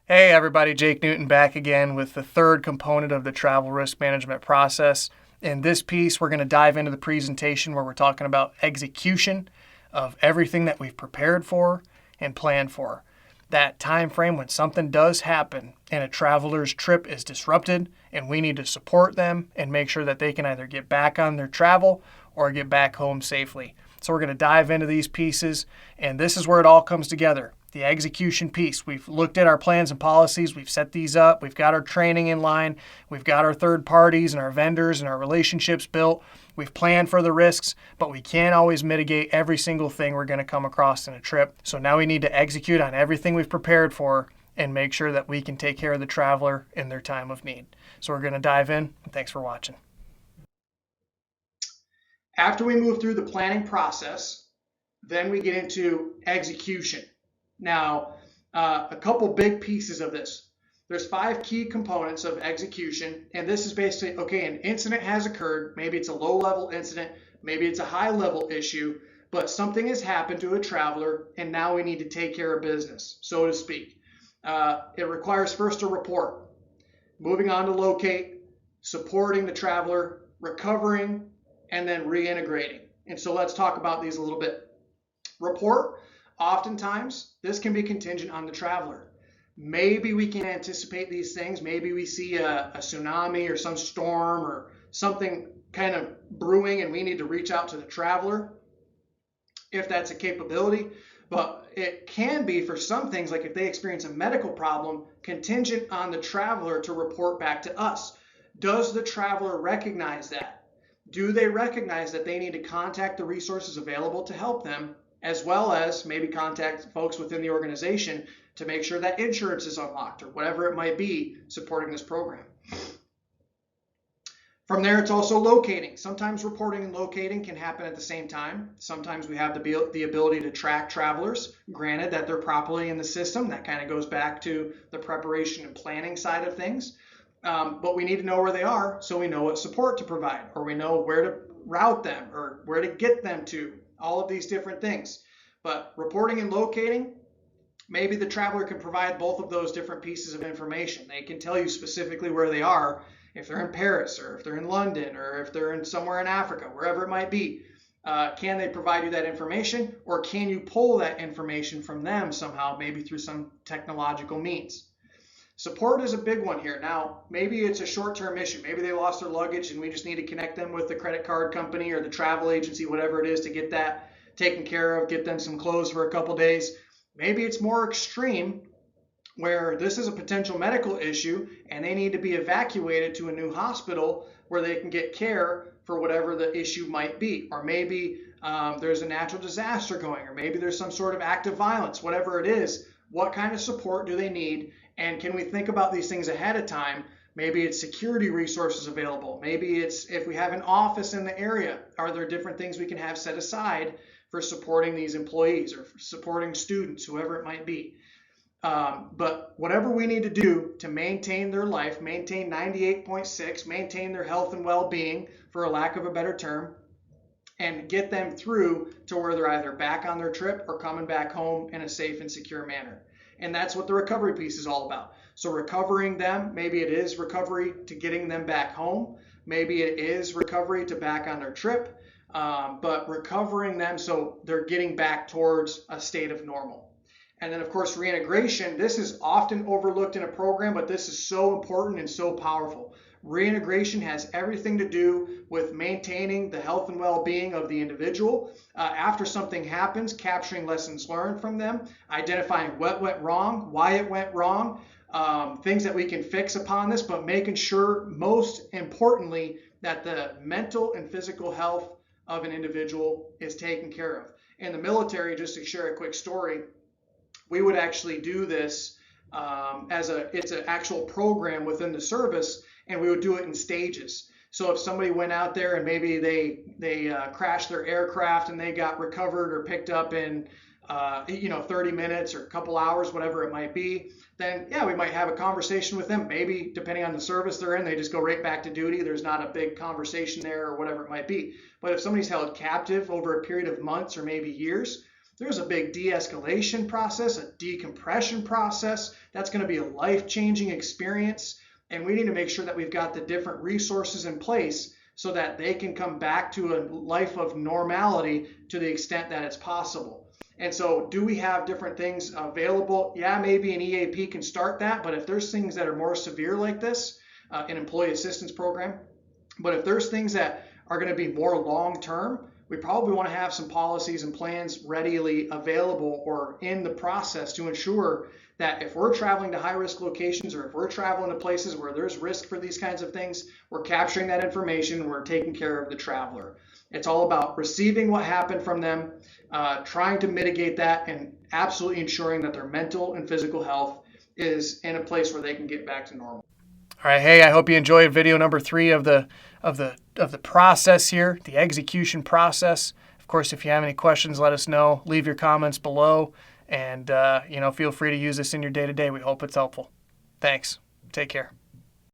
Hey everybody, Jake Newton back again with the third component of the travel risk management process. In this piece, we're going to dive into the presentation where we're talking about execution of everything that we've prepared for and planned for. That time frame when something does happen and a traveler's trip is disrupted and we need to support them and make sure that they can either get back on their travel or get back home safely. So we're going to dive into these pieces, and this is where it all comes together. The execution piece. We've looked at our plans and policies. We've set these up. We've got our training in line. We've got our third parties and our vendors and our relationships built. We've planned for the risks, but we can't always mitigate every single thing we're going to come across in a trip. So now we need to execute on everything we've prepared for and make sure that we can take care of the traveler in their time of need. So we're going to dive in, and thanks for watching. After we move through the planning process, then we get into execution. Now, a couple big pieces of this. There's 5 key components of execution, and this is basically, okay, an incident has occurred. Maybe it's a low-level incident, maybe it's a high-level issue, but something has happened to a traveler, and now we need to take care of business, so to speak. It requires first a report, moving on to locate, supporting the traveler, recovering, and then reintegrating. And so let's talk about these a little bit. Report, oftentimes, this can be contingent on the traveler. Maybe we can anticipate these things. Maybe we see a tsunami or some storm or something kind of brewing and we need to reach out to the traveler if that's a capability. But it can be for some things, like if they experience a medical problem, contingent on the traveler to report back to us. Does the traveler recognize that? Do they recognize that they need to contact the resources available to help them, as well as maybe contact folks within the organization to make sure that insurance is unlocked or whatever it might be supporting this program? From there, it's also locating. Sometimes reporting and locating can happen at the same time. Sometimes we have the ability to track travelers, granted that they're properly in the system. That kind of goes back to the preparation and planning side of things. But we need to know where they are so we know what support to provide, or we know where to route them or where to get them to, all of these different things. But reporting and locating, maybe the traveler can provide both of those different pieces of information. They can tell you specifically where they are, if they're in Paris or if they're in London or if they're in somewhere in Africa, wherever it might be. Can they provide you that information, or can you pull that information from them somehow, maybe through some technological means? Support is a big one here. Now, maybe it's a short-term issue. Maybe they lost their luggage and we just need to connect them with the credit card company or the travel agency, whatever it is, to get that taken care of, get them some clothes for a couple days. Maybe it's more extreme, where this is a potential medical issue and they need to be evacuated to a new hospital where they can get care for whatever the issue might be. Or maybe there's a natural disaster going, or maybe there's some sort of act of violence, whatever it is. What kind of support do they need? And can we think about these things ahead of time? Maybe it's security resources available. Maybe it's if we have an office in the area, are there different things we can have set aside for supporting these employees or for supporting students, whoever it might be? But whatever we need to do to maintain their life, maintain 98.6, maintain their health and well-being, for a lack of a better term, and get them through to where they're either back on their trip or coming back home in a safe and secure manner. And that's what the recovery piece is all about. So recovering them, maybe it is recovery to getting them back home. Maybe it is recovery to back on their trip, but recovering them so they're getting back towards a state of normal. And then, of course, reintegration. This is often overlooked in a program, but this is so important and so powerful. Reintegration has everything to do with maintaining the health and well-being of the individual. After something happens, capturing lessons learned from them, identifying what went wrong, why it went wrong, things that we can fix upon this, but making sure, most importantly, that the mental and physical health of an individual is taken care of. In the military, just to share a quick story, we would actually do this it's an actual program within the service, and we would do it in stages. So if somebody went out there and maybe they crashed their aircraft and they got recovered or picked up in 30 minutes or a couple hours, whatever it might be, then yeah, we might have a conversation with them. Maybe depending on the service they're in, they just go right back to duty. There's not a big conversation there or whatever it might be. But if somebody's held captive over a period of months or maybe years, There's a big de-escalation process, a decompression process. That's going to be a life-changing experience. And we need to make sure that we've got the different resources in place so that they can come back to a life of normality to the extent that it's possible. And so do we have different things available? Yeah, maybe an EAP can start that, but if there's things that are more severe like this, an employee assistance program, but if there's things that are going to be more long-term, we probably want to have some policies and plans readily available or in the process to ensure that if we're traveling to high-risk locations or if we're traveling to places where there's risk for these kinds of things, we're capturing that information and we're taking care of the traveler. It's all about receiving what happened from them, trying to mitigate that, and absolutely ensuring that their mental and physical health is in a place where they can get back to normal. All right, hey, I hope you enjoyed video number 3 of the process here, the execution process. Of course, if you have any questions, let us know. Leave your comments below, and feel free to use this in your day-to-day. We hope it's helpful. Thanks. Take care.